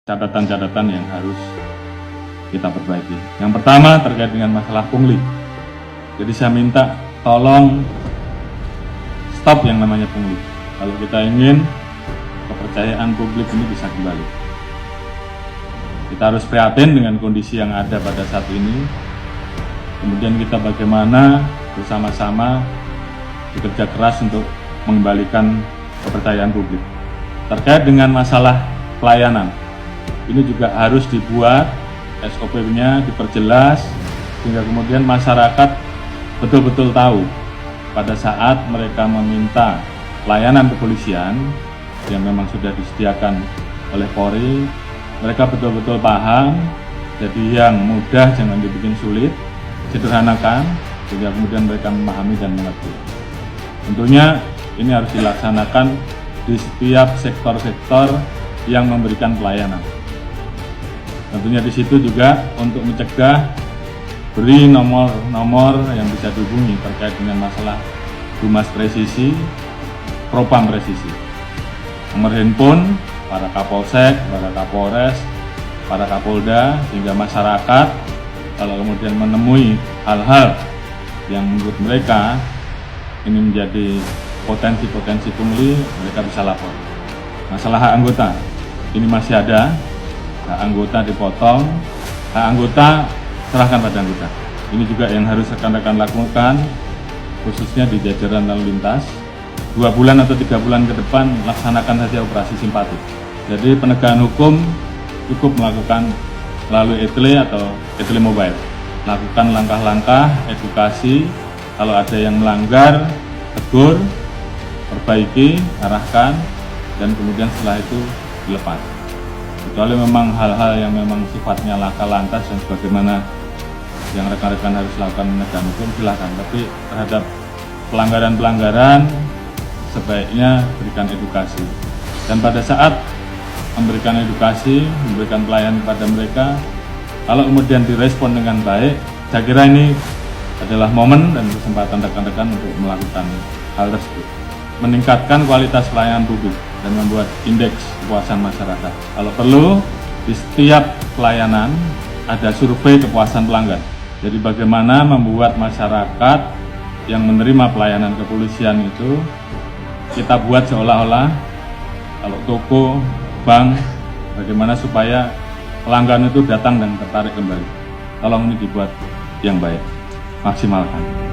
catatan-catatan yang harus kita perbaiki. Yang pertama terkait dengan masalah pungli. Jadi saya minta tolong stop yang namanya pungli. Kalau kita ingin kepercayaan publik ini bisa kembali. Kita harus prihatin dengan kondisi yang ada pada saat ini. Kemudian kita bagaimana bersama-sama bekerja keras untuk mengembalikan kepercayaan publik. Terkait dengan masalah pelayanan, ini juga harus dibuat SOP-nya, diperjelas, sehingga kemudian masyarakat betul-betul tahu pada saat mereka meminta pelayanan kepolisian yang memang sudah disediakan oleh Polri, mereka betul-betul paham. Jadi yang mudah jangan dibikin sulit, sederhanakan, sehingga kemudian mereka memahami dan mengerti. Tentunya ini harus dilaksanakan di setiap sektor-sektor yang memberikan pelayanan. Tentunya di situ juga untuk mencegah, beri nomor-nomor yang bisa dihubungi terkait dengan masalah Humas Presisi, Propam Presisi. Nomor handphone para Kapolsek, para Kapolres, para Kapolda, sehingga masyarakat kalau kemudian menemui hal-hal yang menurut mereka ini menjadi potensi-potensi pungli, mereka bisa lapor. Masalah hak anggota, ini masih ada. Hak anggota dipotong, hak anggota serahkan pada anggota. Ini juga yang harus rekan-rekan lakukan, khususnya di jajaran lalu lintas. 2 bulan atau 3 bulan ke depan laksanakan saja operasi simpati. Jadi penegakan hukum cukup melakukan melalui etle atau etle mobile. Lakukan langkah-langkah edukasi, kalau ada yang melanggar, tegur, perbaiki, arahkan, dan kemudian setelah itu dilepas. Kecuali memang hal-hal yang memang sifatnya laka lantas dan sebagaimana yang rekan-rekan harus lakukan penegakan hukum, silakan. Tapi terhadap pelanggaran-pelanggaran sebaiknya berikan edukasi. Dan pada saat memberikan edukasi, memberikan pelayanan kepada mereka, kalau kemudian direspon dengan baik, saya kira ini adalah momen dan kesempatan rekan-rekan untuk melakukan hal tersebut. Meningkatkan kualitas pelayanan publik dan membuat indeks kepuasan masyarakat. Kalau perlu, di setiap pelayanan ada survei kepuasan pelanggan. Jadi bagaimana membuat masyarakat yang menerima pelayanan kepolisian itu kita buat seolah-olah kalau toko, bank, bagaimana supaya pelanggan itu datang dan tertarik kembali. Tolong ini dibuat yang baik, maksimalkan.